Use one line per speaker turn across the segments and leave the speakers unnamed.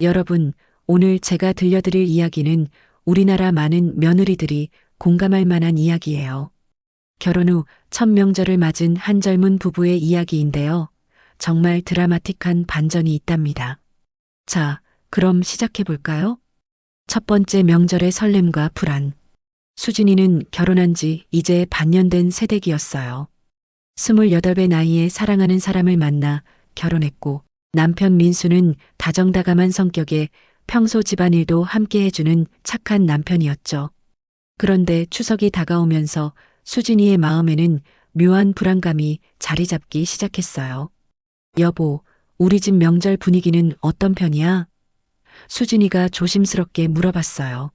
여러분, 오늘 제가 들려드릴 이야기는 우리나라 많은 며느리들이 공감할 만한 이야기예요. 결혼 후 첫 명절을 맞은 한 젊은 부부의 이야기인데요. 정말 드라마틱한 반전이 있답니다. 자, 그럼 시작해 볼까요? 첫 번째 명절의 설렘과 불안. 수진이는 결혼한 지 이제 반년 된 새댁이었어요. 28의 나이에 사랑하는 사람을 만나 결혼했고, 남편 민수는 다정다감한 성격에 평소 집안일도 함께 해주는 착한 남편이었죠. 그런데 추석이 다가오면서 수진이의 마음에는 묘한 불안감이 자리 잡기 시작했어요. 여보, 우리 집 명절 분위기는 어떤 편이야? 수진이가 조심스럽게 물어봤어요.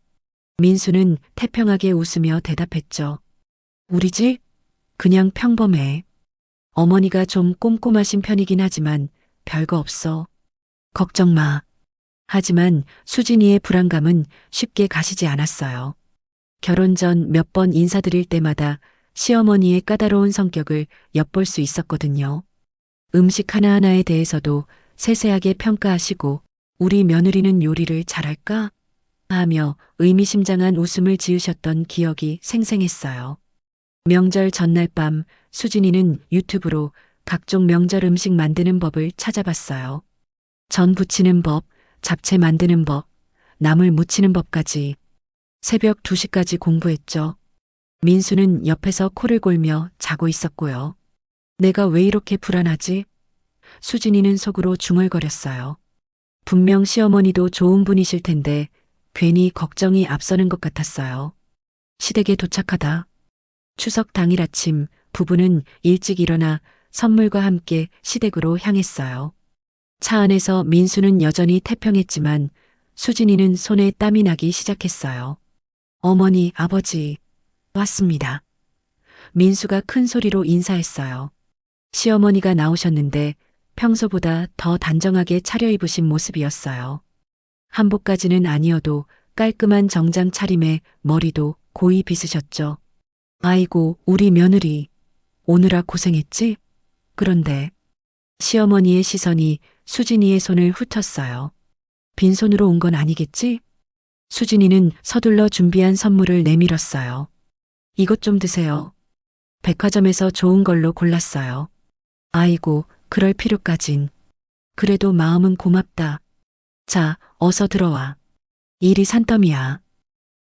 민수는 태평하게 웃으며 대답했죠. 우리 집? 그냥 평범해. 어머니가 좀 꼼꼼하신 편이긴 하지만 별거 없어. 걱정 마. 하지만 수진이의 불안감은 쉽게 가시지 않았어요. 결혼 전 몇 번 인사드릴 때마다 시어머니의 까다로운 성격을 엿볼 수 있었거든요. 음식 하나하나에 대해서도 세세하게 평가하시고 우리 며느리는 요리를 잘할까? 하며 의미심장한 웃음을 지으셨던 기억이 생생했어요. 명절 전날 밤 수진이는 유튜브로 각종 명절 음식 만드는 법을 찾아봤어요. 전 부치는 법, 잡채 만드는 법, 나물 무치는 법까지 새벽 2시까지 공부했죠. 민수는 옆에서 코를 골며 자고 있었고요. 내가 왜 이렇게 불안하지? 수진이는 속으로 중얼거렸어요. 분명 시어머니도 좋은 분이실 텐데 괜히 걱정이 앞서는 것 같았어요. 시댁에 도착하다. 추석 당일 아침 부부는 일찍 일어나 선물과 함께 시댁으로 향했어요. 차 안에서 민수는 여전히 태평했지만 수진이는 손에 땀이 나기 시작했어요. 어머니, 아버지, 왔습니다. 민수가 큰 소리로 인사했어요. 시어머니가 나오셨는데 평소보다 더 단정하게 차려입으신 모습이었어요. 한복까지는 아니어도 깔끔한 정장 차림에 머리도 고이 빗으셨죠. 아이고, 우리 며느리. 오느라 고생했지? 그런데 시어머니의 시선이 수진이의 손을 훑었어요. 빈손으로 온 건 아니겠지? 수진이는 서둘러 준비한 선물을 내밀었어요. 이것 좀 드세요. 백화점에서 좋은 걸로 골랐어요. 아이고, 그럴 필요까진. 그래도 마음은 고맙다. 자, 어서 들어와. 일이 산더미야.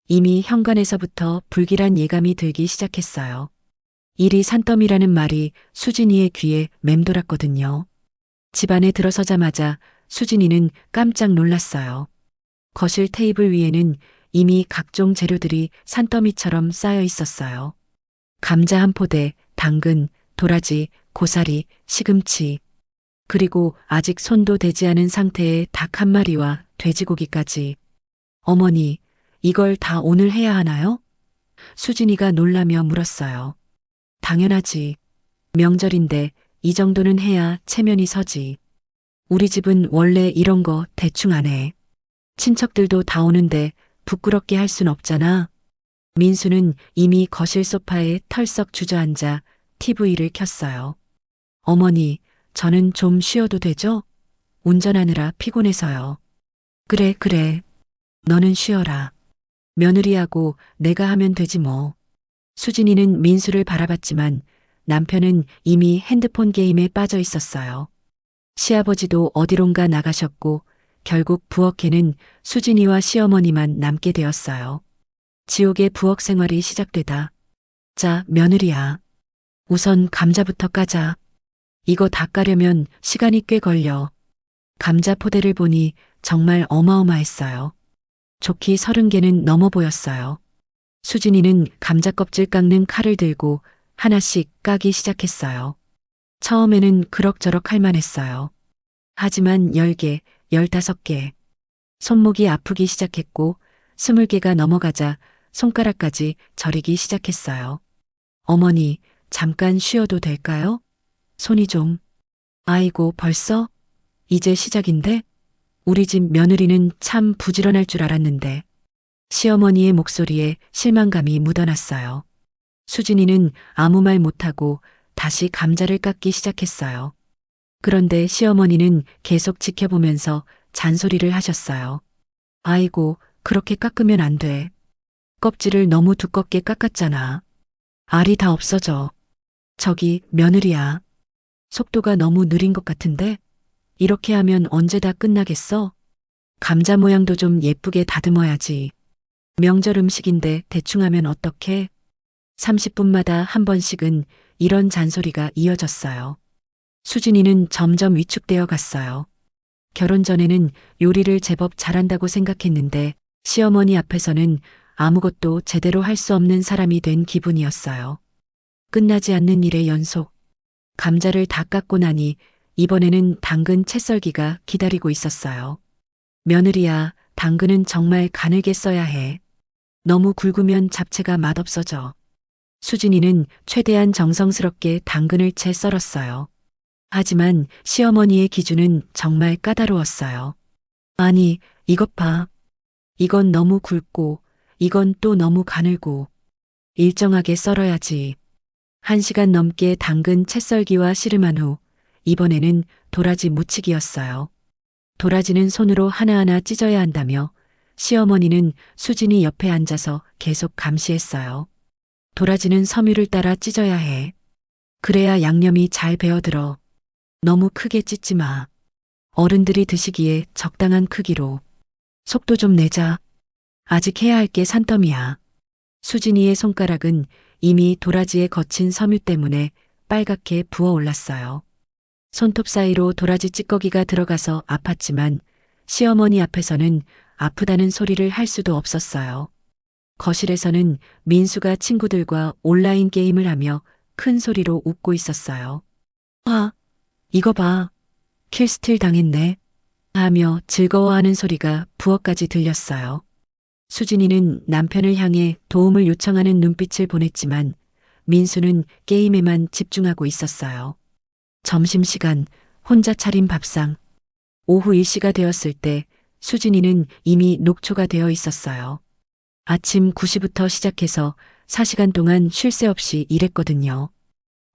이미 현관에서부터 불길한 예감이 들기 시작했어요. 일이 산더미라는 말이 수진이의 귀에 맴돌았거든요. 집 안에 들어서자마자 수진이는 깜짝 놀랐어요. 거실 테이블 위에는 이미 각종 재료들이 산더미처럼 쌓여 있었어요. 감자 한 포대, 당근, 도라지, 고사리, 시금치, 그리고 아직 손도 대지 않은 상태의 닭 한 마리와 돼지고기까지. 어머니, 이걸 다 오늘 해야 하나요? 수진이가 놀라며 물었어요. 당연하지. 명절인데 이 정도는 해야 체면이 서지. 우리 집은 원래 이런 거 대충 안 해. 친척들도 다 오는데 부끄럽게 할 순 없잖아. 민수는 이미 거실 소파에 털썩 주저앉아 TV를 켰어요. 어머니, 저는 좀 쉬어도 되죠? 운전하느라 피곤해서요. 그래, 그래. 너는 쉬어라. 며느리하고 내가 하면 되지 뭐. 수진이는 민수를 바라봤지만 남편은 이미 핸드폰 게임에 빠져 있었어요. 시아버지도 어디론가 나가셨고 결국 부엌에는 수진이와 시어머니만 남게 되었어요. 지옥의 부엌 생활이 시작되다. 자, 며느리야. 우선 감자부터 까자. 이거 다 까려면 시간이 꽤 걸려. 감자 포대를 보니 정말 어마어마했어요. 좋기 30개는 넘어 보였어요. 수진이는 감자 껍질 깎는 칼을 들고 하나씩 까기 시작했어요. 처음에는 그럭저럭 할만했어요. 하지만 10개, 15개. 손목이 아프기 시작했고 20개가 넘어가자 손가락까지 저리기 시작했어요. 어머니, 잠깐 쉬어도 될까요? 손이 좀. 아이고, 벌써? 이제 시작인데? 우리 집 며느리는 참 부지런할 줄 알았는데. 시어머니의 목소리에 실망감이 묻어났어요. 수진이는 아무 말 못하고 다시 감자를 깎기 시작했어요. 그런데 시어머니는 계속 지켜보면서 잔소리를 하셨어요. 아이고, 그렇게 깎으면 안 돼. 껍질을 너무 두껍게 깎았잖아. 알이 다 없어져. 저기, 며느리야. 속도가 너무 느린 것 같은데? 이렇게 하면 언제 다 끝나겠어? 감자 모양도 좀 예쁘게 다듬어야지. 명절 음식인데 대충 하면 어떡해? 30분마다 한 번씩은 이런 잔소리가 이어졌어요. 수진이는 점점 위축되어 갔어요. 결혼 전에는 요리를 제법 잘한다고 생각했는데 시어머니 앞에서는 아무것도 제대로 할 수 없는 사람이 된 기분이었어요. 끝나지 않는 일의 연속. 감자를 다 깎고 나니 이번에는 당근 채 썰기가 기다리고 있었어요. 며느리야, 당근은 정말 가늘게 써야 해. 너무 굵으면 잡채가 맛없어져. 수진이는 최대한 정성스럽게 당근을 채 썰었어요. 하지만 시어머니의 기준은 정말 까다로웠어요. 아니, 이것 봐. 이건 너무 굵고, 이건 또 너무 가늘고. 일정하게 썰어야지. 1시간 넘게 당근 채 썰기와 씨름한 후, 이번에는 도라지 무치기였어요. 도라지는 손으로 하나하나 찢어야 한다며 시어머니는 수진이 옆에 앉아서 계속 감시했어요. 도라지는 섬유를 따라 찢어야 해. 그래야 양념이 잘 배어들어. 너무 크게 찢지 마. 어른들이 드시기에 적당한 크기로. 속도 좀 내자. 아직 해야 할 게 산더미야. 수진이의 손가락은 이미 도라지의 거친 섬유 때문에 빨갛게 부어올랐어요. 손톱 사이로 도라지 찌꺼기가 들어가서 아팠지만 시어머니 앞에서는 아프다는 소리를 할 수도 없었어요. 거실에서는 민수가 친구들과 온라인 게임을 하며 큰 소리로 웃고 있었어요. 와, 이거 봐. 킬스틸 당했네. 하며 즐거워하는 소리가 부엌까지 들렸어요. 수진이는 남편을 향해 도움을 요청하는 눈빛을 보냈지만 민수는 게임에만 집중하고 있었어요. 점심시간 혼자 차린 밥상. 오후 일시가 되었을 때 수진이는 이미 녹초가 되어 있었어요. 아침 9시부터 시작해서 4시간 동안 쉴 새 없이 일했거든요.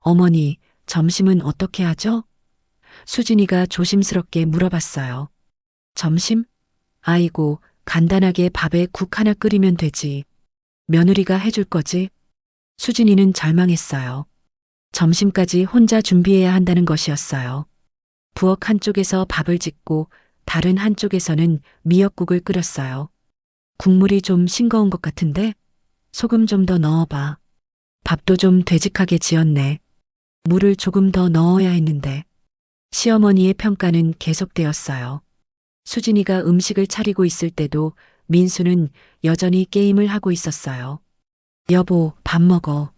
어머니, 점심은 어떻게 하죠? 수진이가 조심스럽게 물어봤어요. 점심? 아이고, 간단하게 밥에 국 하나 끓이면 되지. 며느리가 해줄 거지? 수진이는 절망했어요. 점심까지 혼자 준비해야 한다는 것이었어요. 부엌 한쪽에서 밥을 짓고 다른 한쪽에서는 미역국을 끓였어요. 국물이 좀 싱거운 것 같은데? 소금 좀 더 넣어봐. 밥도 좀 되직하게 지었네. 물을 조금 더 넣어야 했는데. 시어머니의 평가는 계속되었어요. 수진이가 음식을 차리고 있을 때도 민수는 여전히 게임을 하고 있었어요. 여보, 밥 먹어.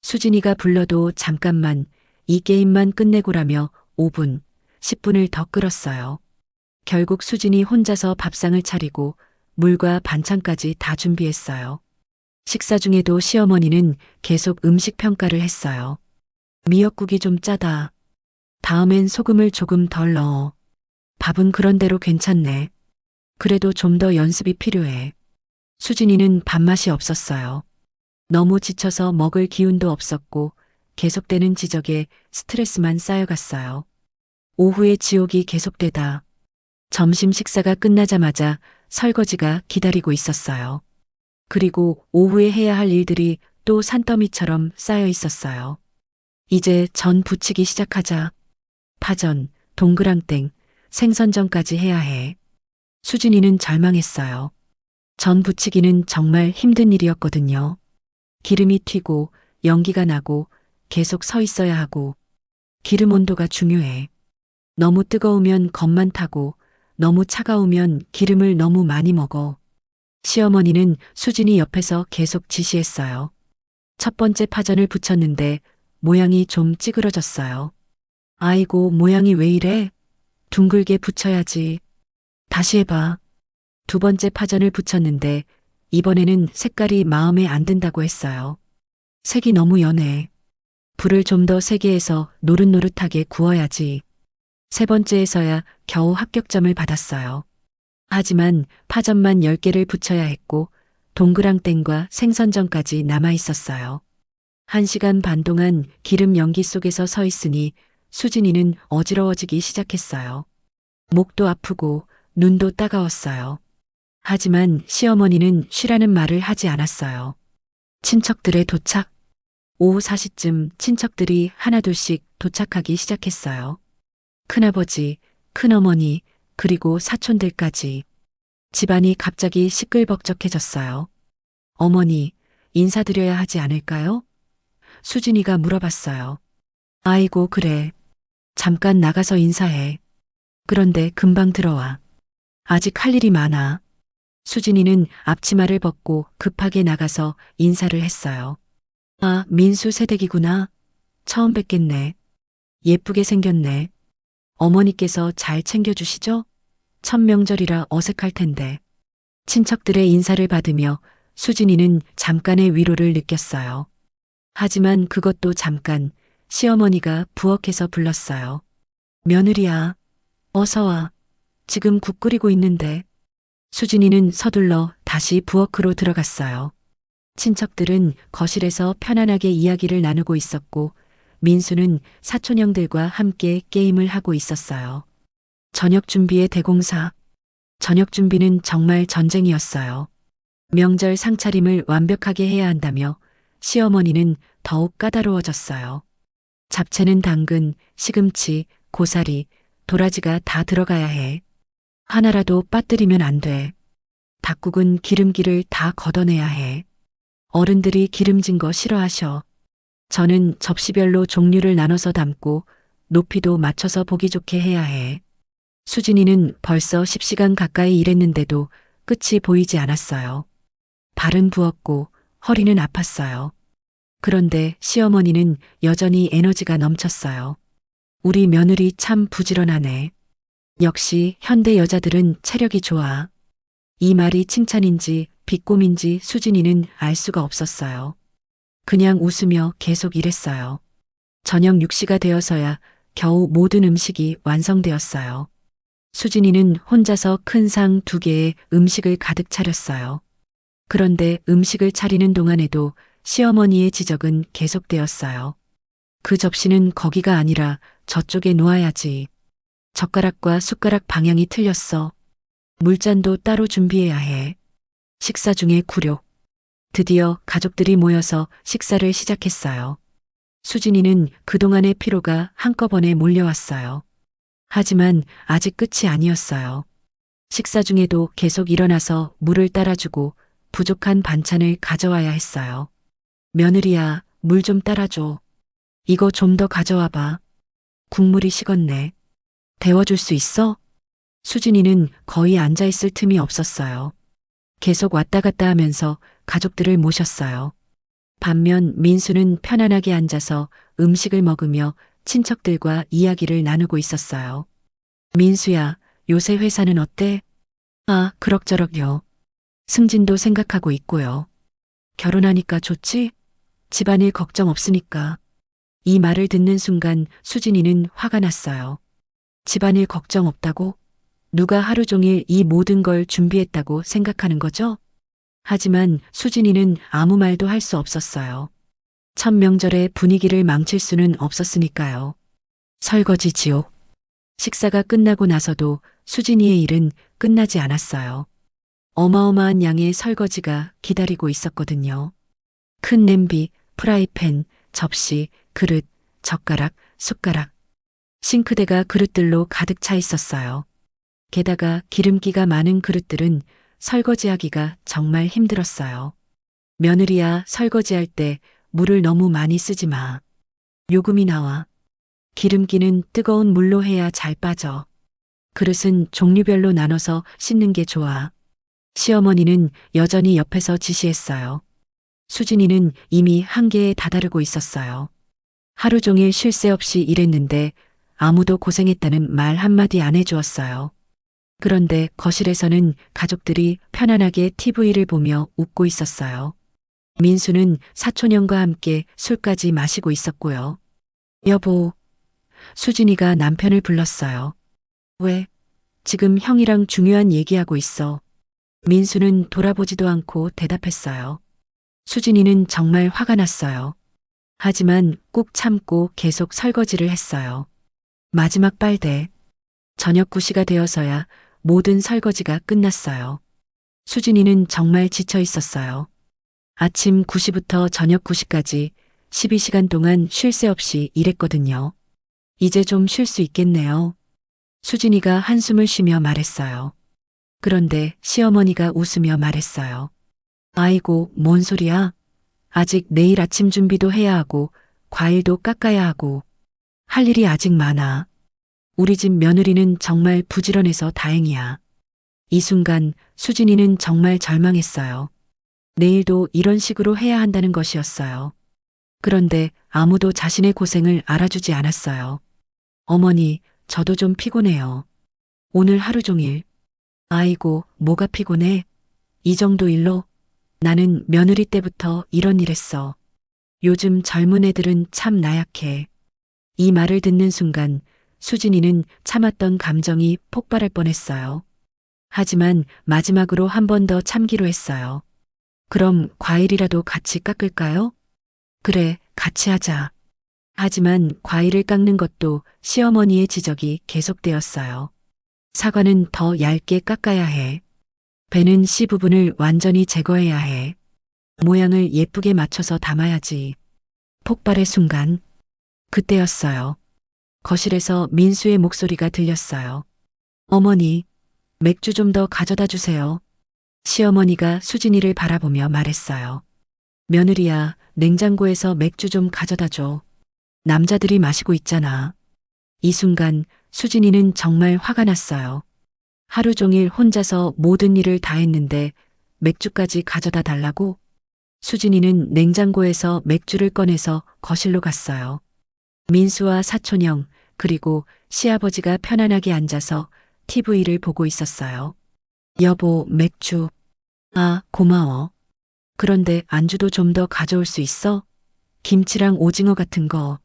수진이가 불러도 잠깐만 이 게임만 끝내고라며 5분, 10분을 더 끌었어요. 결국 수진이 혼자서 밥상을 차리고 물과 반찬까지 다 준비했어요. 식사 중에도 시어머니는 계속 음식 평가를 했어요. 미역국이 좀 짜다. 다음엔 소금을 조금 덜 넣어. 밥은 그런대로 괜찮네. 그래도 좀 더 연습이 필요해. 수진이는 밥맛이 없었어요. 너무 지쳐서 먹을 기운도 없었고 계속되는 지적에 스트레스만 쌓여갔어요. 오후의 지옥이 계속되다. 점심 식사가 끝나자마자 설거지가 기다리고 있었어요. 그리고 오후에 해야 할 일들이 또 산더미처럼 쌓여 있었어요. 이제 전 부치기 시작하자. 파전, 동그랑땡, 생선전까지 해야 해. 수진이는 절망했어요. 전 부치기는 정말 힘든 일이었거든요. 기름이 튀고 연기가 나고 계속 서 있어야 하고 기름 온도가 중요해. 너무 뜨거우면 겁만 타고 너무 차가우면 기름을 너무 많이 먹어. 시어머니는 수진이 옆에서 계속 지시했어요. 첫 번째 파전을 부쳤는데 모양이 좀 찌그러졌어요. 아이고, 모양이 왜 이래? 둥글게 붙여야지. 다시 해봐. 두 번째 파전을 부쳤는데 이번에는 색깔이 마음에 안 든다고 했어요. 색이 너무 연해. 불을 좀 더 세게 해서 노릇노릇하게 구워야지. 세 번째에서야 겨우 합격점을 받았어요. 하지만 파전만 10개를 부쳐야 했고 동그랑땡과 생선전까지 남아 있었어요. 1시간 반 동안 기름 연기 속에서 서 있으니 수진이는 어지러워지기 시작했어요. 목도 아프고 눈도 따가웠어요. 하지만 시어머니는 쉬라는 말을 하지 않았어요. 친척들의 도착. 오후 4시쯤 친척들이 하나둘씩 도착하기 시작했어요. 큰아버지, 큰어머니, 그리고 사촌들까지. 집안이 갑자기 시끌벅적해졌어요. 어머니, 인사드려야 하지 않을까요? 수진이가 물어봤어요. 아이고, 그래. 잠깐 나가서 인사해. 그런데 금방 들어와. 아직 할 일이 많아. 수진이는 앞치마를 벗고 급하게 나가서 인사를 했어요. 아, 민수 새댁이구나. 처음 뵙겠네. 예쁘게 생겼네. 어머니께서 잘 챙겨주시죠? 첫 명절이라 어색할 텐데. 친척들의 인사를 받으며 수진이는 잠깐의 위로를 느꼈어요. 하지만 그것도 잠깐 시어머니가 부엌에서 불렀어요. 며느리야, 어서 와. 지금 국 끓이고 있는데. 수진이는 서둘러 다시 부엌으로 들어갔어요. 친척들은 거실에서 편안하게 이야기를 나누고 있었고 민수는 사촌형들과 함께 게임을 하고 있었어요. 저녁 준비의 대공사. 저녁 준비는 정말 전쟁이었어요. 명절 상차림을 완벽하게 해야 한다며 시어머니는 더욱 까다로워졌어요. 잡채는 당근, 시금치, 고사리, 도라지가 다 들어가야 해. 하나라도 빠뜨리면 안 돼. 닭국은 기름기를 다 걷어내야 해. 어른들이 기름진 거 싫어하셔. 저는 접시별로 종류를 나눠서 담고 높이도 맞춰서 보기 좋게 해야 해. 수진이는 벌써 10시간 가까이 일했는데도 끝이 보이지 않았어요. 발은 부었고 허리는 아팠어요. 그런데 시어머니는 여전히 에너지가 넘쳤어요. 우리 며느리 참 부지런하네. 역시 현대 여자들은 체력이 좋아. 이 말이 칭찬인지 비꼬민지 수진이는 알 수가 없었어요. 그냥 웃으며 계속 일했어요. 저녁 6시가 되어서야 겨우 모든 음식이 완성되었어요. 수진이는 혼자서 큰 상 2개에 음식을 가득 차렸어요. 그런데 음식을 차리는 동안에도 시어머니의 지적은 계속되었어요. 그 접시는 거기가 아니라 저쪽에 놓아야지. 젓가락과 숟가락 방향이 틀렸어. 물잔도 따로 준비해야 해. 식사 중에 굴욕. 드디어 가족들이 모여서 식사를 시작했어요. 수진이는 그동안의 피로가 한꺼번에 몰려왔어요. 하지만 아직 끝이 아니었어요. 식사 중에도 계속 일어나서 물을 따라주고 부족한 반찬을 가져와야 했어요. 며느리야, 물 좀 따라줘. 이거 좀 더 가져와 봐. 국물이 식었네. 데워줄 수 있어? 수진이는 거의 앉아있을 틈이 없었어요. 계속 왔다 갔다 하면서 가족들을 모셨어요. 반면 민수는 편안하게 앉아서 음식을 먹으며 친척들과 이야기를 나누고 있었어요. 민수야, 요새 회사는 어때? 아, 그럭저럭요. 승진도 생각하고 있고요. 결혼하니까 좋지? 집안일 걱정 없으니까. 이 말을 듣는 순간 수진이는 화가 났어요. 집안일 걱정 없다고? 누가 하루 종일 이 모든 걸 준비했다고 생각하는 거죠? 하지만 수진이는 아무 말도 할 수 없었어요. 첫 명절의 분위기를 망칠 수는 없었으니까요. 설거지 지옥. 식사가 끝나고 나서도 수진이의 일은 끝나지 않았어요. 어마어마한 양의 설거지가 기다리고 있었거든요. 큰 냄비, 프라이팬, 접시, 그릇, 젓가락, 숟가락. 싱크대가 그릇들로 가득 차 있었어요. 게다가 기름기가 많은 그릇들은 설거지하기가 정말 힘들었어요. 며느리야, 설거지할 때 물을 너무 많이 쓰지 마. 요금이 나와. 기름기는 뜨거운 물로 해야 잘 빠져. 그릇은 종류별로 나눠서 씻는 게 좋아. 시어머니는 여전히 옆에서 지시했어요. 수진이는 이미 한계에 다다르고 있었어요. 하루 종일 쉴 새 없이 일했는데 아무도 고생했다는 말 한마디 안 해주었어요. 그런데 거실에서는 가족들이 편안하게 TV를 보며 웃고 있었어요. 민수는 사촌형과 함께 술까지 마시고 있었고요. 여보, 수진이가 남편을 불렀어요. 왜? 지금 형이랑 중요한 얘기하고 있어. 민수는 돌아보지도 않고 대답했어요. 수진이는 정말 화가 났어요. 하지만 꾹 참고 계속 설거지를 했어요. 마지막 빨대. 저녁 9시가 되어서야 모든 설거지가 끝났어요. 수진이는 정말 지쳐 있었어요. 아침 9시부터 저녁 9시까지 12시간 동안 쉴 새 없이 일했거든요. 이제 좀 쉴 수 있겠네요. 수진이가 한숨을 쉬며 말했어요. 그런데 시어머니가 웃으며 말했어요. 아이고, 뭔 소리야? 아직 내일 아침 준비도 해야 하고, 과일도 깎아야 하고, 할 일이 아직 많아. 우리 집 며느리는 정말 부지런해서 다행이야. 이 순간 수진이는 정말 절망했어요. 내일도 이런 식으로 해야 한다는 것이었어요. 그런데 아무도 자신의 고생을 알아주지 않았어요. 어머니, 저도 좀 피곤해요. 오늘 하루 종일. 아이고, 뭐가 피곤해? 이 정도 일로? 나는 며느리 때부터 이런 일 했어. 요즘 젊은 애들은 참 나약해. 이 말을 듣는 순간 수진이는 참았던 감정이 폭발할 뻔했어요. 하지만 마지막으로 한 번 더 참기로 했어요. 그럼 과일이라도 같이 깎을까요? 그래, 같이 하자. 하지만 과일을 깎는 것도 시어머니의 지적이 계속되었어요. 사과는 더 얇게 깎아야 해. 배는 씨 부분을 완전히 제거해야 해. 모양을 예쁘게 맞춰서 담아야지. 폭발의 순간. 그때였어요. 거실에서 민수의 목소리가 들렸어요. 어머니, 맥주 좀 더 가져다 주세요. 시어머니가 수진이를 바라보며 말했어요. 며느리야, 냉장고에서 맥주 좀 가져다 줘. 남자들이 마시고 있잖아. 이 순간 수진이는 정말 화가 났어요. 하루 종일 혼자서 모든 일을 다 했는데 맥주까지 가져다 달라고? 수진이는 냉장고에서 맥주를 꺼내서 거실로 갔어요. 민수와 사촌형, 그리고 시아버지가 편안하게 앉아서 TV를 보고 있었어요. 여보, 맥주. 아, 고마워. 그런데 안주도 좀 더 가져올 수 있어? 김치랑 오징어 같은 거.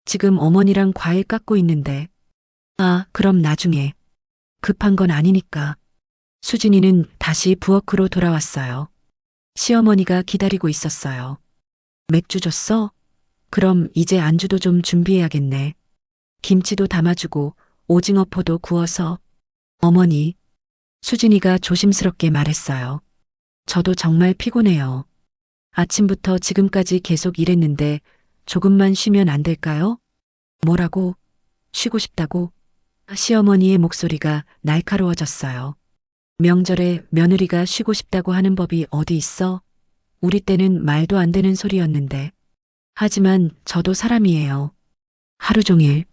지금 어머니랑 과일 깎고 있는데. 아, 그럼 나중에. 급한 건 아니니까. 수진이는 다시 부엌으로 돌아왔어요. 시어머니가 기다리고 있었어요. 맥주 줬어? 그럼 이제 안주도 좀 준비해야겠네. 김치도 담아주고 오징어포도 구워서. 어머니. 수진이가 조심스럽게 말했어요. 저도 정말 피곤해요. 아침부터 지금까지 계속 일했는데 조금만 쉬면 안 될까요? 뭐라고? 쉬고 싶다고? 시어머니의 목소리가 날카로워졌어요. 명절에 며느리가 쉬고 싶다고 하는 법이 어디 있어? 우리 때는 말도 안 되는 소리였는데. 하지만 저도 사람이에요. 하루 종일.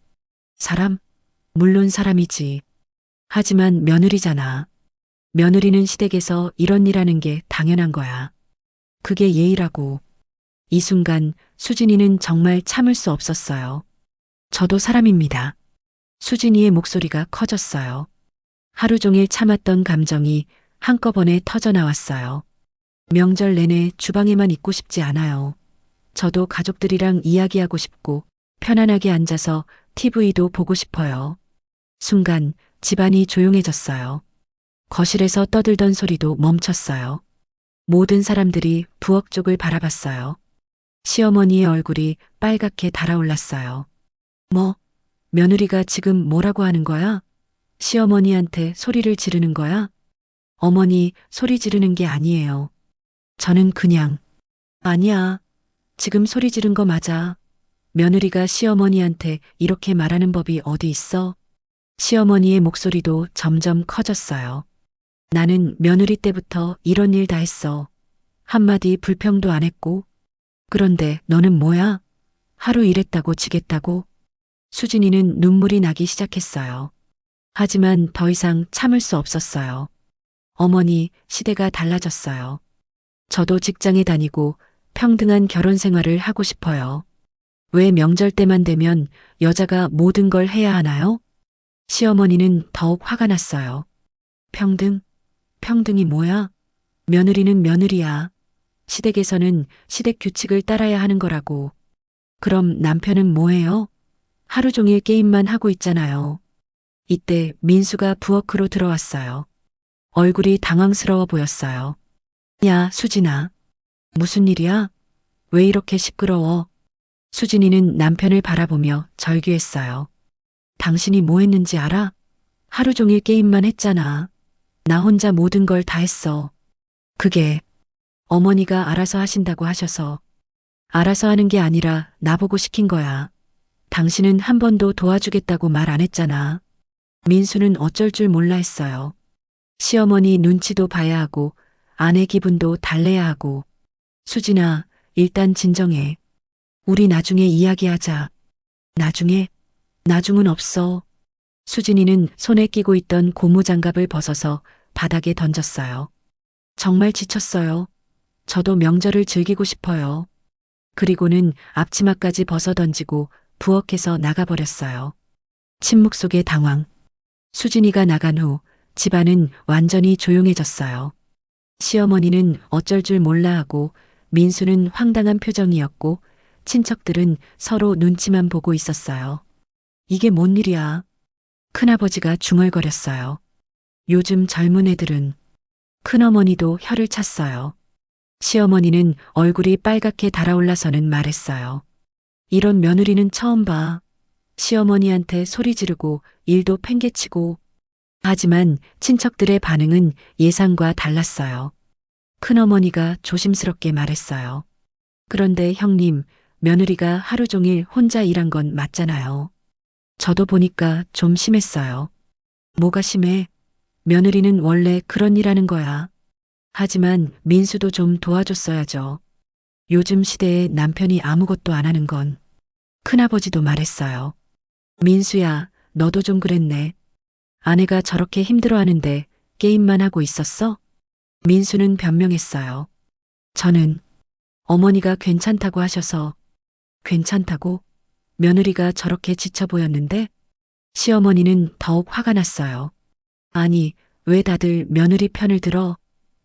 사람? 물론 사람이지. 하지만 며느리잖아. 며느리는 시댁에서 이런 일 하는 게 당연한 거야. 그게 예의라고. 이 순간 수진이는 정말 참을 수 없었어요. 저도 사람입니다. 수진이의 목소리가 커졌어요. 하루 종일 참았던 감정이 한꺼번에 터져 나왔어요. 명절 내내 주방에만 있고 싶지 않아요. 저도 가족들이랑 이야기하고 싶고 편안하게 앉아서 TV도 보고 싶어요. 순간 집안이 조용해졌어요. 거실에서 떠들던 소리도 멈췄어요. 모든 사람들이 부엌 쪽을 바라봤어요. 시어머니의 얼굴이 빨갛게 달아올랐어요. 뭐, 며느리가 지금 뭐라고 하는 거야? 시어머니한테 소리를 지르는 거야? 어머니, 소리 지르는 게 아니에요. 저는 그냥, 아니야. 지금 소리 지른 거 맞아. 며느리가 시어머니한테 이렇게 말하는 법이 어디 있어? 시어머니의 목소리도 점점 커졌어요. 나는 며느리 때부터 이런 일 다 했어. 한마디 불평도 안 했고. 그런데 너는 뭐야? 하루 일했다고 지겠다고? 수진이는 눈물이 나기 시작했어요. 하지만 더 이상 참을 수 없었어요. 어머니, 시대가 달라졌어요. 저도 직장에 다니고 평등한 결혼 생활을 하고 싶어요. 왜 명절 때만 되면 여자가 모든 걸 해야 하나요? 시어머니는 더욱 화가 났어요. 평등? 평등이 뭐야? 며느리는 며느리야. 시댁에서는 시댁 규칙을 따라야 하는 거라고. 그럼 남편은 뭐해요? 하루 종일 게임만 하고 있잖아요. 이때 민수가 부엌으로 들어왔어요. 얼굴이 당황스러워 보였어요. 야, 수진아. 무슨 일이야? 왜 이렇게 시끄러워? 수진이는 남편을 바라보며 절규했어요. 당신이 뭐 했는지 알아? 하루 종일 게임만 했잖아. 나 혼자 모든 걸 다 했어. 그게 어머니가 알아서 하신다고 하셔서 알아서 하는 게 아니라 나보고 시킨 거야. 당신은 한 번도 도와주겠다고 말 안 했잖아. 민수는 어쩔 줄 몰라 했어요. 시어머니 눈치도 봐야 하고 아내 기분도 달래야 하고. 수진아, 일단 진정해. 우리 나중에 이야기하자. 나중에? 나중은 없어. 수진이는 손에 끼고 있던 고무장갑을 벗어서 바닥에 던졌어요. 정말 지쳤어요. 저도 명절을 즐기고 싶어요. 그리고는 앞치마까지 벗어 던지고 부엌에서 나가버렸어요. 침묵 속의 당황. 수진이가 나간 후 집안은 완전히 조용해졌어요. 시어머니는 어쩔 줄 몰라 하고 민수는 황당한 표정이었고 친척들은 서로 눈치만 보고 있었어요. 이게 뭔 일이야? 큰아버지가 중얼거렸어요. 요즘 젊은 애들은. 큰어머니도 혀를 찼어요. 시어머니는 얼굴이 빨갛게 달아올라서는 말했어요. 이런 며느리는 처음 봐. 시어머니한테 소리 지르고 일도 팽개치고. 하지만 친척들의 반응은 예상과 달랐어요. 큰어머니가 조심스럽게 말했어요. 그런데 형님, 며느리가 하루 종일 혼자 일한 건 맞잖아요. 저도 보니까 좀 심했어요. 뭐가 심해? 며느리는 원래 그런 일 하는 거야. 하지만 민수도 좀 도와줬어야죠. 요즘 시대에 남편이 아무것도 안 하는 건. 큰아버지도 말했어요. 민수야, 너도 좀 그랬네. 아내가 저렇게 힘들어하는데 게임만 하고 있었어? 민수는 변명했어요. 저는 어머니가 괜찮다고 하셔서. 괜찮다고? 며느리가 저렇게 지쳐 보였는데? 시어머니는 더욱 화가 났어요. 아니, 왜 다들 며느리 편을 들어?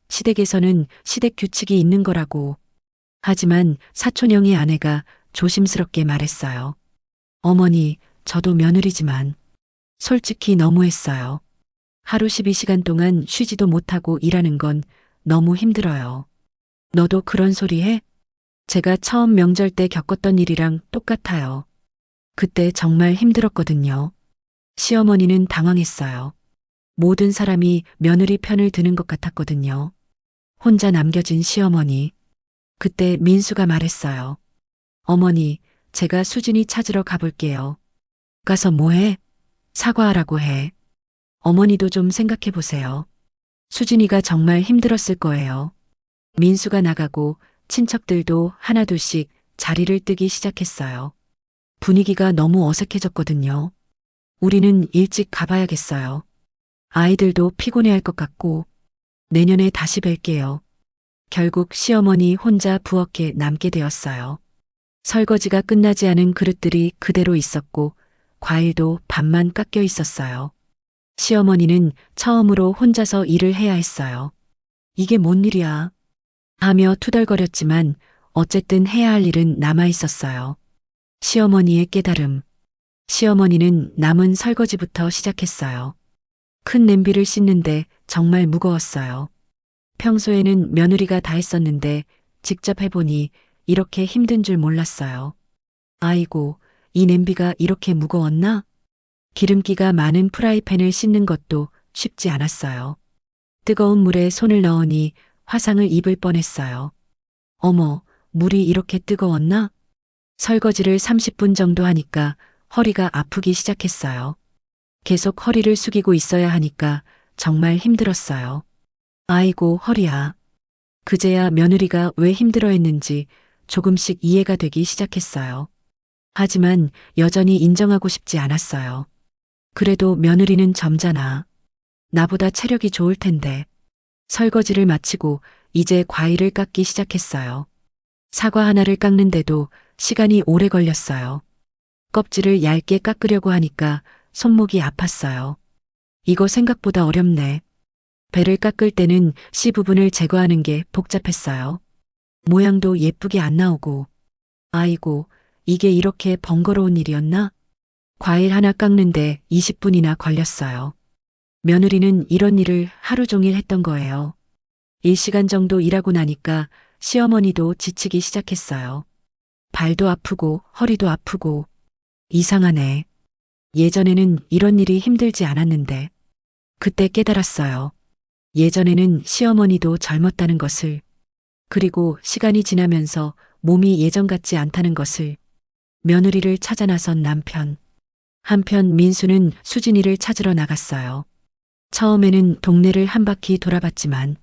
시댁에서는 시댁 규칙이 있는 거라고. 하지만 사촌형의 아내가 조심스럽게 말했어요. 어머니, 저도 며느리지만 솔직히 너무했어요. 하루 12시간 동안 쉬지도 못하고 일하는 건 너무 힘들어요. 너도 그런 소리 해? 제가 처음 명절 때 겪었던 일이랑 똑같아요. 그때 정말 힘들었거든요. 시어머니는 당황했어요. 모든 사람이 며느리 편을 드는 것 같았거든요. 혼자 남겨진 시어머니. 그때 민수가 말했어요. 어머니, 제가 수진이 찾으러 가볼게요. 가서 뭐해? 사과하라고 해. 어머니도 좀 생각해 보세요. 수진이가 정말 힘들었을 거예요. 민수가 나가고 친척들도 하나둘씩 자리를 뜨기 시작했어요. 분위기가 너무 어색해졌거든요. 우리는 일찍 가봐야겠어요. 아이들도 피곤해할 것 같고 내년에 다시 뵐게요. 결국 시어머니 혼자 부엌에 남게 되었어요. 설거지가 끝나지 않은 그릇들이 그대로 있었고 과일도 반만 깎여 있었어요. 시어머니는 처음으로 혼자서 일을 해야 했어요. 이게 뭔 일이야? 하며 투덜거렸지만 어쨌든 해야 할 일은 남아 있었어요. 시어머니의 깨달음. 시어머니는 남은 설거지부터 시작했어요. 큰 냄비를 씻는데 정말 무거웠어요. 평소에는 며느리가 다 했었는데 직접 해보니 이렇게 힘든 줄 몰랐어요. 아이고, 이 냄비가 이렇게 무거웠나? 기름기가 많은 프라이팬을 씻는 것도 쉽지 않았어요. 뜨거운 물에 손을 넣으니 화상을 입을 뻔했어요. 어머, 물이 이렇게 뜨거웠나? 설거지를 30분 정도 하니까 허리가 아프기 시작했어요. 계속 허리를 숙이고 있어야 하니까 정말 힘들었어요. 아이고, 허리야. 그제야 며느리가 왜 힘들어했는지 조금씩 이해가 되기 시작했어요. 하지만 여전히 인정하고 싶지 않았어요. 그래도 며느리는 점잖아. 나보다 체력이 좋을 텐데. 설거지를 마치고 이제 과일을 깎기 시작했어요. 사과 하나를 깎는데도 시간이 오래 걸렸어요. 껍질을 얇게 깎으려고 하니까 손목이 아팠어요. 이거 생각보다 어렵네. 배를 깎을 때는 씨 부분을 제거하는 게 복잡했어요. 모양도 예쁘게 안 나오고. 아이고, 이게 이렇게 번거로운 일이었나? 과일 하나 깎는데 20분이나 걸렸어요. 며느리는 이런 일을 하루 종일 했던 거예요. 1시간 정도 일하고 나니까 시어머니도 지치기 시작했어요. 발도 아프고 허리도 아프고. 이상하네. 예전에는 이런 일이 힘들지 않았는데 그때 깨달았어요. 예전에는 시어머니도 젊었다는 것을, 그리고 시간이 지나면서 몸이 예전 같지 않다는 것을, 며느리를 찾아 나선 남편. 한편 민수는 수진이를 찾으러 나갔어요. 처음에는 동네를 한 바퀴 돌아봤지만